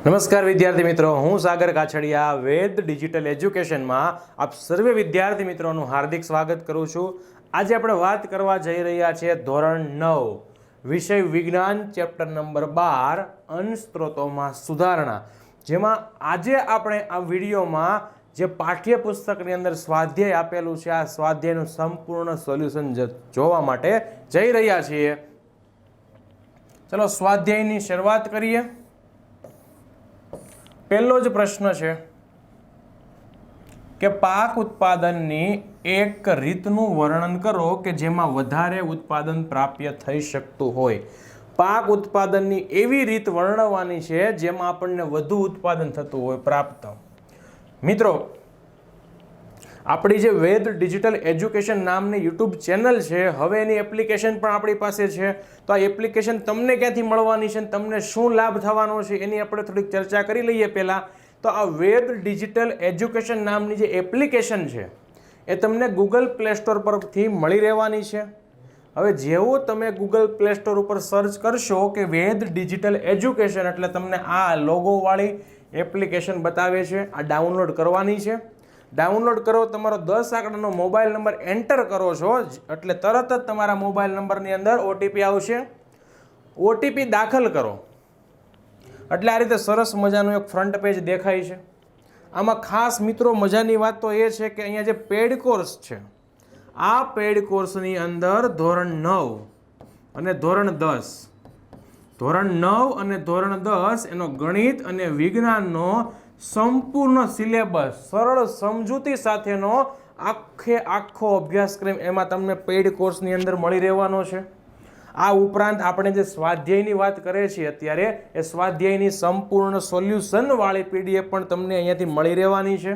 નમસ્કાર વિદ્યાર્થી મિત્રો, હું સાગર કાછડિયા વેદ ડિજિટલ એજ્યુકેશનમાં આપ સર્વે વિદ્યાર્થી મિત્રોનું હાર્દિક સ્વાગત કરું છું. આજે આપણે વાત કરવા જઈ રહ્યા છીએ ધોરણ 9 વિષય વિજ્ઞાન ચેપ્ટર નંબર 12 અંશસ્ત્રોતોમાં સુધારણા, જેમાં આજે આપણે આ વિડીયોમાં જે પાઠ્યપુસ્તકની અંદર સ્વાધ્યાય આપેલું છે આ સ્વાધ્યાયનું સંપૂર્ણ સોલ્યુશન જોવા માટે જઈ રહ્યા છીએ. ચલો સ્વાધ્યાયની શરૂઆત કરીએ. પહેલો જ પ્રશ્ન છે કે પાક ઉત્પાદનની એક રીતનું વર્ણન કરો કે જેમાં વધારે ઉત્પાદન પ્રાપ્ય થઈ શકતું હોય. પાક ઉત્પાદનની એવી રીત વર્ણવવાની છે જેમાં આપણને વધુ ઉત્પાદન થતું હોય પ્રાપ્ત. મિત્રો, આપણી જે વેદ ડિજિટલ એજ્યુકેશન નામની યુટ્યુબ ચેનલ છે, હવે એની એપ્લિકેશન પણ આપણી પાસે છે. તો આ એપ્લિકેશન તમને ક્યાંથી મળવાની છે, તમને શું લાભ થવાનો છે, એની આપણે થોડીક ચર્ચા કરી લઈએ. પહેલાં તો આ વેદ ડિજિટલ એજ્યુકેશન નામની જે એપ્લિકેશન છે એ તમને ગૂગલ પ્લે સ્ટોર પરથી મળી રહેવાની છે. હવે જેવું તમે ગૂગલ પ્લે સ્ટોર ઉપર સર્ચ કરશો કે વેદ ડિજિટલ એજ્યુકેશન, એટલે તમને આ લોગોવાળી એપ્લિકેશન બતાવે છે. આ ડાઉનલોડ કરવાની છે. ડાઉનલોડ કરો, તમારો 10 આંકડાનો મોબાઈલ નંબર એન્ટર કરો છો એટલે તરત જ તમારા મોબાઈલ નંબરની અંદર ઓટીપી આવશે. ઓટીપી દાખલ કરો એટલે આ રીતે સરસ મજાનું એક ફ્રન્ટ પેજ દેખાય છે. આમાં ખાસ મિત્રો મજાની વાત તો એ છે કે અહીંયા જે પેડ કોર્સ છે, આ પેડ કોર્સની અંદર ધોરણ 9 અને ધોરણ 10 એનો ગણિત અને વિજ્ઞાનનો સંપૂર્ણ સિલેબસ સરળ સમજૂતી સાથેનો આખો અભ્યાસક્રમ એમાં તમને પેઇડ કોર્સની અંદર મળી રહેવાનો છે. આ ઉપરાંત આપણે જે સ્વાધ્યાયની વાત કરીએ છીએ અત્યારે, એ સ્વાધ્યાયની સંપૂર્ણ સોલ્યુશનવાળી પીડીએફ પણ તમને અહીંયાથી મળી રહેવાની છે.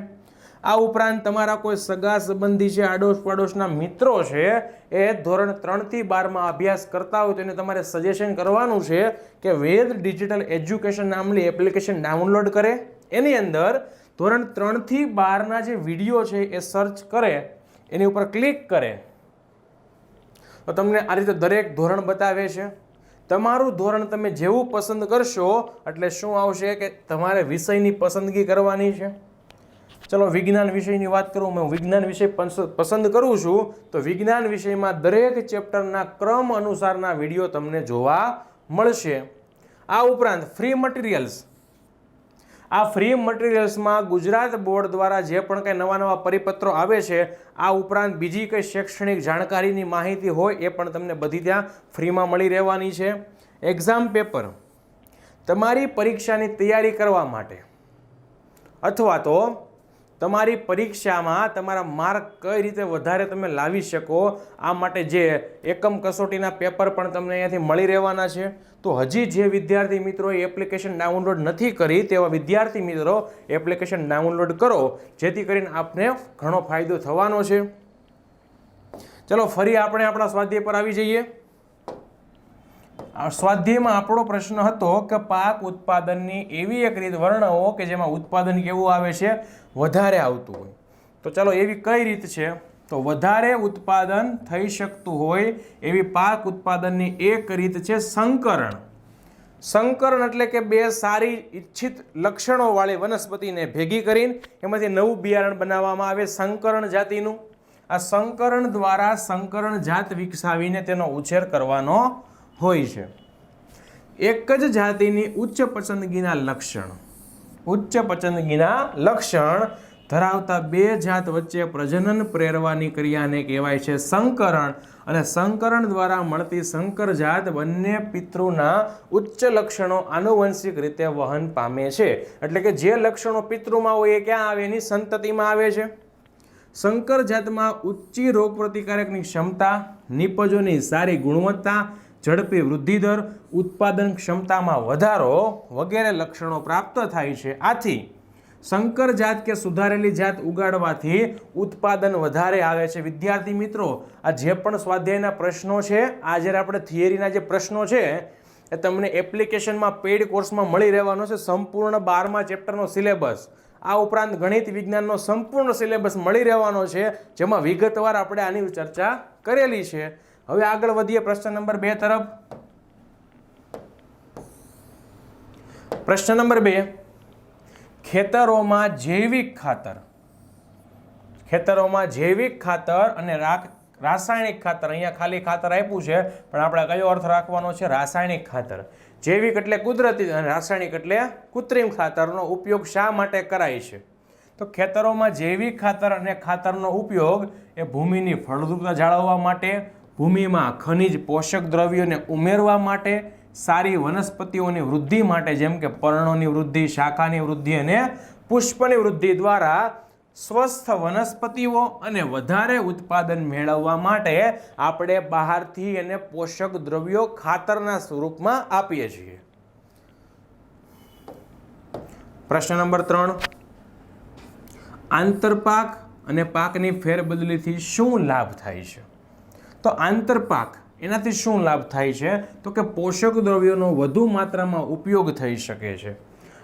આ ઉપરાંત તમારા કોઈ સગા સંબંધી છે, આડોશ પાડોશના મિત્રો છે, એ ધોરણ 3 થી 12માં અભ્યાસ કરતા હોય તો એને તમારે સજેશન કરવાનું છે કે વેદ ડિજિટલ એજ્યુકેશન નામની એપ્લિકેશન ડાઉનલોડ કરે. એની અંદર ધોરણ 3 થી 12ના જે વિડીયો છે એ સર્ચ કરે, એની ઉપર ક્લિક કરે તો તમને આ રીતે દરેક ધોરણ બતાવે છે. તમારું ધોરણ તમે જેવું પસંદ કરશો એટલે શું આવશે કે તમારે વિષયની પસંદગી કરવાની છે. ચલો વિજ્ઞાન વિષયની વાત કરું. હું વિજ્ઞાન વિષય પસંદ કરું છું તો વિજ્ઞાન વિષયમાં દરેક ચેપ્ટરના ક્રમ અનુસારના વિડીયો તમને જોવા મળશે. આ ઉપરાંત ફ્રી મટીરિયલ્સ, આ ફ્રી મટીરિયલ્સમાં ગુજરાત બોર્ડ દ્વારા જે પણ કંઈ નવા પરિપત્રો આવે છે, આ ઉપરાંત બીજી કંઈ શૈક્ષણિક જાણકારીની માહિતી હોય એ પણ તમને બધી ત્યાં ફ્રીમાં મળી રહેવાની છે. એક્ઝામ પેપર, તમારી પરીક્ષાની તૈયારી કરવા માટે અથવા તો તમારી પરીક્ષામાં તમારા માર્ક કઈ રીતે વધારે તમે લાવી શકો આ માટે જે એકમ કસોટીના પેપર પણ તમને અહીંયાથી મળી રહેવાના છે. તો હજી જે વિદ્યાર્થી મિત્રોએ એપ્લિકેશન ડાઉનલોડ નથી કરી તેવા વિદ્યાર્થી મિત્રો એપ્લિકેશન ડાઉનલોડ કરો, જેથી કરીને આપને ઘણો ફાયદો થવાનો છે. ચલો ફરી આપણે આપણા સ્વાધ્યાય પર આવી જઈએ. સ્વાધ્યાયમાં આપણો પ્રશ્ન હતો કે પાક ઉત્પાદનની એવી એક રીત વર્ણવો કે જેમાં ઉત્પાદન કેવું આવે છે, વધારે આવતું હોય. તો ચલો એવી કઈ રીત છે? તો વધારે ઉત્પાદન થઈ શકતું હોય એવી પાક ઉત્પાદનની એક રીત છે સંકરણ. સંકરણ એટલે કે બે સારી ઈચ્છિત લક્ષણોવાળી વનસ્પતિને ભેગી કરીને એમાંથી નવું બિયારણ બનાવવામાં આવે સંકરણ જાતિનું. આ સંકરણ દ્વારા સંકરણ જાત વિકસાવીને તેનો ઉછેર કરવાનો હોય છે. એક જ જાતિની ઉચ્ચ પસંદગીના લક્ષણ ધરાવતા બે જાત વચ્ચે પ્રજનન પ્રેરવાની ક્રિયાને કહેવાય છે સંકરણ. અને સંકરણ દ્વારા મળતી સંકર જાત બંને પિતૃના ઉચ્ચ લક્ષણો આનુવંશિક રીતે વહન પામે છે. એટલે કે જે લક્ષણો પિતૃમાં હોય એ ક્યાં આવે? એની સંતતિમાં આવે છે. સંકર જાતમાં ઊંચી રોગપ્રતિકારકની ક્ષમતા, નિપજોની સારી ગુણવત્તા, ઝડપી વૃદ્ધિદર, ઉત્પાદન ક્ષમતામાં વધારો વગેરે લક્ષણો પ્રાપ્ત થાય છે. આથી સંકર જાત કે સુધારેલી જાત ઉગાડવાથી ઉત્પાદન વધારે આવે છે. વિદ્યાર્થી મિત્રો, આ જે પણ સ્વાધ્યાયના પ્રશ્નો છે, આ જ્યારે આપણે થિયરીના જે પ્રશ્નો છે એ તમને એપ્લિકેશનમાં પેઇડ કોર્સમાં મળી રહેવાનો છે. સંપૂર્ણ 12મા ચેપ્ટરનો સિલેબસ, આ ઉપરાંત ગણિત વિજ્ઞાનનો સંપૂર્ણ સિલેબસ મળી રહેવાનો છે, જેમાં વિગતવાર આપણે આની ચર્ચા કરેલી છે. હવે આગળ વધીએ પ્રશ્ન નંબર 2 તરફ. પ્રશ્ન નંબર 2, ખેતરોમાં જૈવિક ખાતર અને રાસાયણિક ખાતર, અહીંયા ખાલી ખાતર આપ્યું છે પણ આપણે કયો અર્થ રાખવાનો છે? રાસાયણિક ખાતર. જૈવિક એટલે કુદરતી અને રાસાયણિક એટલે કૃત્રિમ ખાતરનો ઉપયોગ શા માટે કરાય છે? તો ખેતરોમાં જૈવિક ખાતર અને ખાતરનો ઉપયોગ એ ભૂમિની ફળદ્રુપતા જાળવવા માટે, ભૂમિમાં ખનિજ પોષક દ્રવ્યોને ઉમેરવા માટે, સારી વનસ્પતિઓની વૃદ્ધિ માટે જેમ કે પર્ણોની વૃદ્ધિ, શાખાની વૃદ્ધિ અને પુષ્પની વૃદ્ધિ દ્વારા સ્વસ્થ વનસ્પતિઓ અને વધારે ઉત્પાદન મેળવવા માટે આપણે બહારથી એને પોષક દ્રવ્યો ખાતરના સ્વરૂપમાં આપીએ છીએ. પ્રશ્ન નંબર 3, આંતરપાક અને પાકની ફેરબદલીથી શું લાભ થાય છે? તો આંતરપાક એનાથી શું લાભ થાય છે? તો કે પોષક દ્રવ્યોનો વધુ માત્રામાં ઉપયોગ થઈ શકે છે.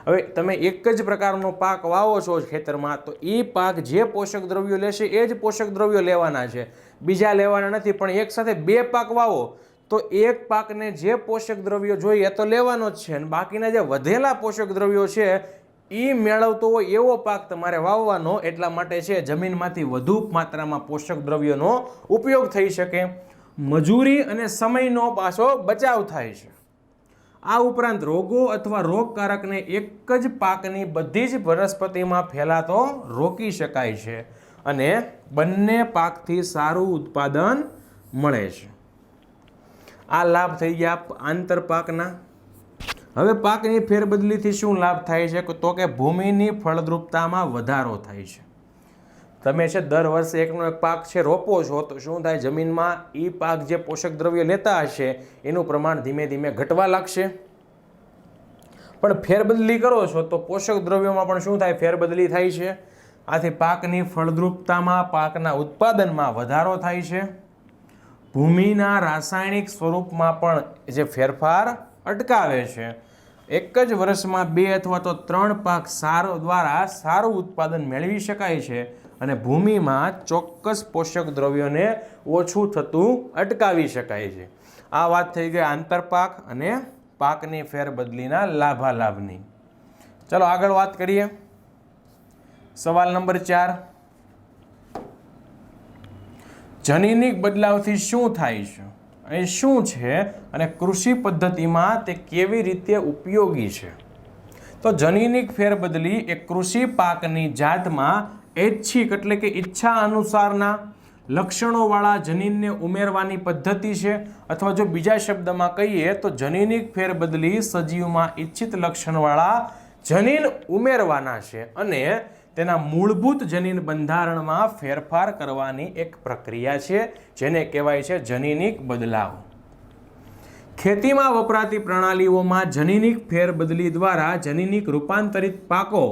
હવે તમે એક જ પ્રકારનો પાક વાવો છો ખેતરમાં, તો એ પાક જે પોષક દ્રવ્યો લેશે એ જ પોષક દ્રવ્યો લેવાના છે, બીજા લેવાના નથી. પણ એક સાથે 2 પાક વાવો તો એક પાકને જે પોષક દ્રવ્યો જોઈએ તો લેવાનો જ છે, અને બાકીના જે વધેલા પોષક દ્રવ્યો છે એ મેળવતો હોય એવો પાક તમારે વાવવાનો. એટલા માટે છે જમીનમાંથી વધુ માત્રામાં પોષક દ્રવ્યોનો ઉપયોગ થઈ શકે, મજૂરી અને સમયનો પાછો બચાવ થાય છે. આ ઉપરાંત રોગો અથવા રોગકારકને એક જ પાકની બધી જ વનસ્પતિમાં ફેલાતો રોકી શકાય છે અને બંને પાકથી સારું ઉત્પાદન મળે છે. આ લાભ થઈ ગયા આંતરપાકના. હવે પાકની ફેરબદલીથી શું લાભ થાય છે? તો કે ભૂમિની ફળદ્રુપતામાં વધારો થાય છે. તમે છે દર વર્ષે એકનો એક પાક છે રોપો છો તો શું થાય? જમીનમાં એ પાક જે પોષક દ્રવ્ય લેતા હશે એનું પ્રમાણ ધીમે ધીમે ઘટવા લાગશે. પણ ફેરબદલી કરો છો તો પોષક દ્રવ્યોમાં પણ શું થાય? ફેરબદલી થાય છે. આથી પાકની ફળદ્રુપતામાં, પાકના ઉત્પાદનમાં વધારો થાય છે. ભૂમિના રાસાયણિક સ્વરૂપમાં પણ જે ફેરફાર અટકાવે છે. એક જ વર્ષમાં 2 અથવા તો 3 પાક દ્વારા સારું ઉત્પાદન મેળવી શકાય છે અને ભૂમિમાં ચોક્કસ પોષક દ્રવ્યોને ઓછું થતું અટકાવી શકાય છે. આ વાત થઈ ગઈ આંતરપાક અને પાકની ફેરબદલીના લાભાલાભની. ચલો આગળ વાત કરીએ. સવાલ નંબર 4, જનીનિક બદલાવથી શું થાય છે? એ શું છે અને કૃષિ પદ્ધતિમાં તે કેવી રીતે ઉપયોગી છે? તો જનીનિક ફેરબદલી એ કૃષિ પાકની જાતમાં ઐચ્છિક એટલે કે ઈચ્છા અનુસારના લક્ષણોવાળા જનીનને ઉમેરવાની પદ્ધતિ છે, અથવા જો બીજા શબ્દમાં કહીએ તો જનીનિક ફેરબદલી સજીવમાં ઈચ્છિત લક્ષણવાળા જનીન ઉમેરવાના છે અને તેના મૂળભૂત જનીન બંધારણમાં ફેરફાર કરવાની એક પ્રક્રિયા છે જેને કહેવાય છે જનીનિક બદલાવ. ખેતીમાં વપરાતી પ્રણાલીઓમાં જનીનિક ફેરબદલી દ્વારા જનીનિક રૂપાંતરિત પાકો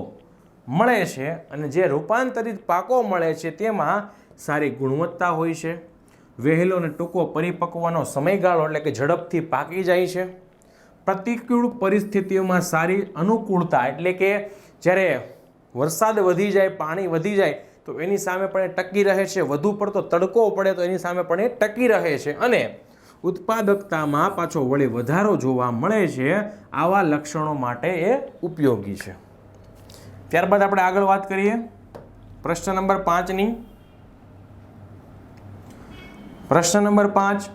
મળે છે અને જે રૂપાંતરિત પાકો મળે છે તેમાં સારી ગુણવત્તા હોય છે, વહેલો અને ટૂંકો પરિપક્વનો સમયગાળો એટલે કે ઝડપથી પાકી જાય છે, પ્રતિકૂળ પરિસ્થિતિઓમાં સારી અનુકૂળતા એટલે કે જ્યારે વરસાદ વધી જાય, પાણી વધી જાય તો એની સામે પણ એ ટકી રહે છે, વધુ પડતો તડકો પડે તો એની સામે પણ એ ટકી રહે છે અને ઉત્પાદકતામાં પાછો વળી વધારો જોવા મળે છે. આવા લક્ષણો માટે એ ઉપયોગી છે. ત્યારબાદ આપણે આગળ વાત કરીએ પ્રશ્ન નંબર 5ની. પ્રશ્ન નંબર 5,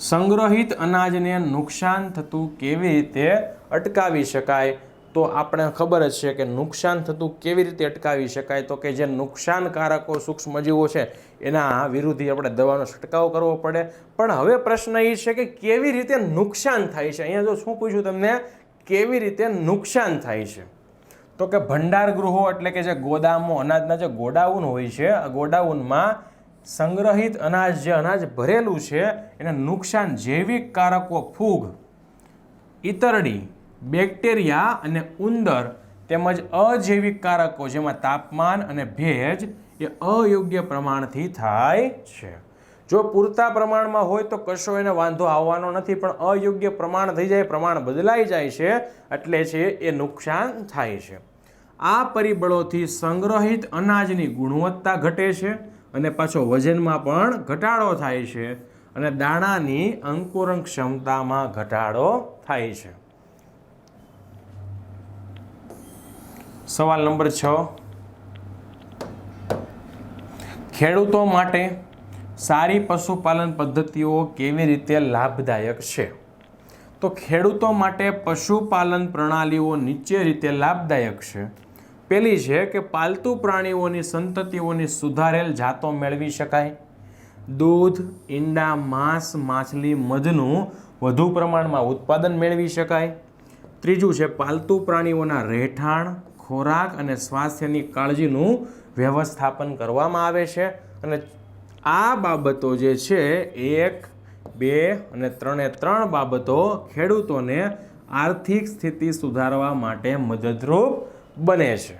સંગ્રહિત અનાજને નુકસાન થતું કેવી રીતે અટકાવી શકાય? તો આપણે ખબર જ છે કે નુકસાન થતું કેવી રીતે અટકાવી શકાય? તો કે જે નુકસાનકારકો સૂક્ષ્મજીવો છે એના વિરુદ્ધ આપણે દવાનો છંટકાવ કરવો પડે. પણ હવે પ્રશ્ન એ છે કે કેવી રીતે નુકસાન થાય છે? અહીંયા જો શું પૂછ્યું તમને, કેવી રીતે નુકસાન થાય છે? તો કે ભંડાર ગૃહો એટલે કે જે ગોદામો, અનાજના જે ગોડાઉન હોય છે, આ ગોડાઉનમાં સંગ્રહિત અનાજ, જે અનાજ ભરેલું છે એને નુકસાન જૈવિક કારકો, ફૂગ, ઈતરડી, બેક્ટેરિયા અને ઉંદર તેમજ અજૈવિક કારકો જેમાં તાપમાન અને ભેજ એ અયોગ્ય પ્રમાણથી થાય છે. જો પૂરતા પ્રમાણમાં હોય તો કશો એને વાંધો આવવાનો નથી, પણ અયોગ્ય પ્રમાણ થઈ જાય, પ્રમાણ બદલાઈ જાય છે એટલે છે એ નુકસાન થાય છે. આ પરિબળોથી સંગ્રહિત અનાજની ગુણવત્તા ઘટે છે અને પાછો વજનમાં પણ ઘટાડો થાય છે અને દાણાની અંકુરણ ક્ષમતામાં ઘટાડો થાય છે. સવાલ નંબર 6, ખેડૂતો માટે સારી પશુપાલન પદ્ધતિઓ કેવી રીતે લાભદાયક છે? તો ખેડૂતો માટે પશુપાલન પ્રણાલીઓ નીચે રીતે લાભદાયક છે. પહેલી છે કે પાલતુ પ્રાણીઓની સંતતિઓની સુધારેલ જાતો મેળવી શકાય. દૂધ, ઈંડા, માંસ, માછલી, મધનું વધુ પ્રમાણમાં ઉત્પાદન મેળવી શકાય. ત્રીજું છે પાલતુ પ્રાણીઓના રહેઠાણ, ખોરાક અને સ્વાસ્થ્યની કાળજીનું વ્યવસ્થાપન કરવામાં આવે છે. અને આ બાબતો જે છે 1, 2 અને 3 બાબતો ખેડૂતોને આર્થિક સ્થિતિ સુધારવા માટે મદદરૂપ બને છે.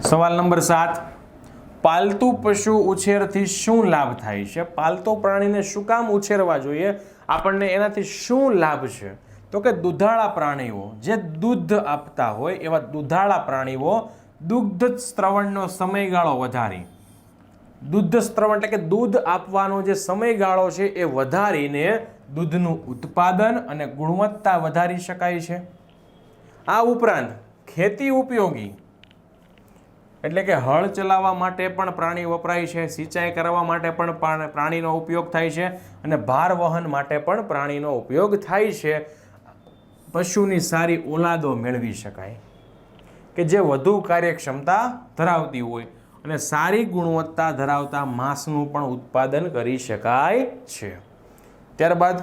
સવાલ નંબર 7, પાલતુ પશુ ઉછેરથી શું લાભ થાય છે? પાલતુ પ્રાણીને શું કામ ઉછેરવા જોઈએ? આપણને એનાથી શું લાભ છે? તો કે દૂધાળા પ્રાણીઓ જે દૂધ આપતા હોય એવા દૂધાળા પ્રાણીઓ દુગ્ધ સ્ત્રવણનો સમયગાળો વધારી, દૂધ સ્ત્રવણ એટલે કે દૂધ આપવાનો જે સમયગાળો છે એ વધારીને દૂધનું ઉત્પાદન અને ગુણવત્તા વધારી શકાય છે. આ ઉપરાંત ખેતી ઉપયોગી એટલે કે હળ ચલાવવા માટે પણ પ્રાણી વપરાય છે, સિંચાઈ કરવા માટે પણ પ્રાણીનો ઉપયોગ થાય છે અને ભાર વહન માટે પણ પ્રાણીનો ઉપયોગ થાય છે. પશુની સારી ઓલાદો મેળવી શકાય કે જે વધુ કાર્યક્ષમતા ધરાવતી હોય અને સારી ગુણવત્તા ધરાવતા માંસનું પણ ઉત્પાદન કરી શકાય છે. ત્યારબાદ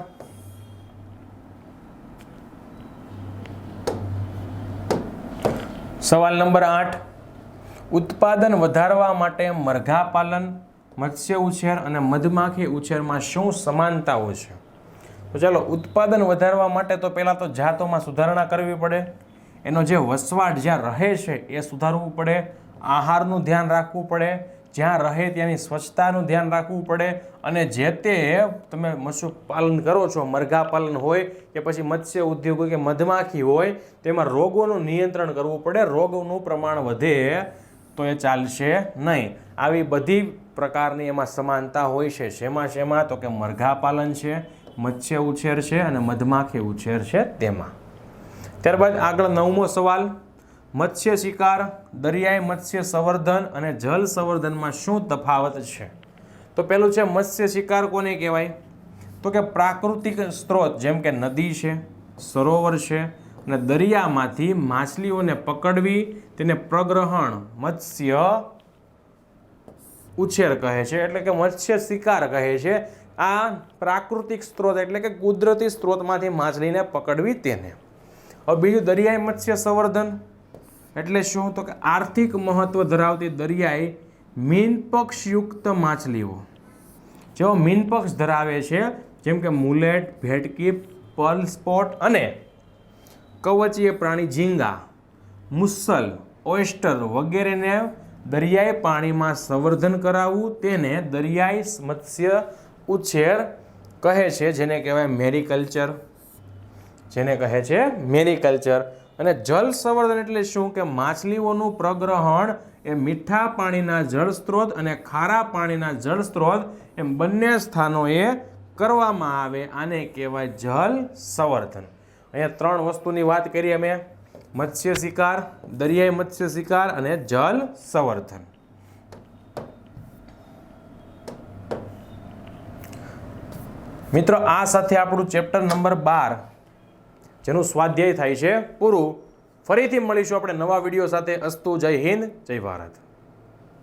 સવાલ નંબર 8, ઉત્પાદન વધારવા માટે મરઘા પાલન, મત્સ્ય ઉછેર અને મધમાખી ઉછેરમાં શું સમાનતાઓ છે? તો ચાલો, ઉત્પાદન વધારવા માટે તો પહેલાં તો જાતોમાં સુધારણા કરવી પડે, એનો જે વસવાટ જ્યાં રહે છે એ સુધારવું પડે, આહારનું ધ્યાન રાખવું પડે, જ્યાં રહે ત્યાંની સ્વચ્છતાનું ધ્યાન રાખવું પડે અને જે તે તમે મત્સ્યપાલન કરો છો, મરઘા પાલન હોય કે પછી મત્સ્ય ઉદ્યોગ હોય કે મધમાખી હોય, તેમાં રોગોનું નિયંત્રણ કરવું પડે. રોગનું પ્રમાણ વધે તો એ ચાલશે નહીં. આવી બધી પ્રકારની એમાં સમાનતા હોય છે. શેમાં? તો કે મરઘા પાલન છે, મત્સ્ય ઉછેર છે અને મધમાખી ઉછેર છે તેમાં. ત્યારબાદ આગળ 9મો સવાલ, મત્સ્ય શિકાર, દરિયાઈ મત્સ્ય સંવર્ધન અને જળ સંવર્ધનમાં શું તફાવત છે? તો પેલું છે મત્સ્ય શિકાર કોને કહેવાય? તો કે પ્રાકૃતિક સ્ત્રોત જેમ કે નદી છે, સરોવર છે અને દરિયામાંથી માછલીઓને પકડવી, તેને પ્રગ્રહણ મત્સ્ય ઉછેર કહે છે, એટલે કે મત્સ્ય શિકાર કહે છે. આ પ્રાકૃતિક સ્ત્રોત એટલે કે કુદરતી સ્ત્રોતમાંથી માછલીને પકડવી તેને. હવે બીજું દરિયાઈ મત્સ્ય સંવર્ધન એટલે શું? તો કે આર્થિક મહત્વ ધરાવતી દરિયાઈ મીનપક્ષયુક્ત માછલીઓ જેઓ મીનપક્ષ ધરાવે છે, જેમ કે મુલેટ, ભેટકી, પર્લ સ્પોટ અને કવચીય પ્રાણી ઝીંગા, મુસલ, ઓયસ્ટર વગેરેને દરિયાઈ પાણીમાં સંવર્ધન કરાવવું તેને દરિયાઈ મત્સ્ય ઉછેર કહે છે, જેને કહેવાય મેરીકલ્ચર, જેને કહે છે મેરીકલ્ચર. અને જળ સંવર્ધન એટલે શું? કે માછલીઓનું પ્રગ્રહણ એ મીઠા પાણીના જળ સ્ત્રોત અને ખારા પાણીના જળ સ્ત્રોત એમ બંને સ્થાનોએ કરવામાં આવે. આને કહેવાય જળ સંવર્ધન. અહીંયા 3 વસ્તુની વાત કરી અમે: મત્સ્ય શિકાર, દરિયાઈ મત્સ્ય શિકાર અને જળ સંવર્ધન. મિત્રો, આ સાથે આપણું ચેપ્ટર નંબર 12 જેનું સ્વાધ્યાય થાય છે પૂરું. ફરીથી મળીશું આપણે નવા વિડીયો સાથે. અસ્તુ. જય હિન્દ, જય ભારત.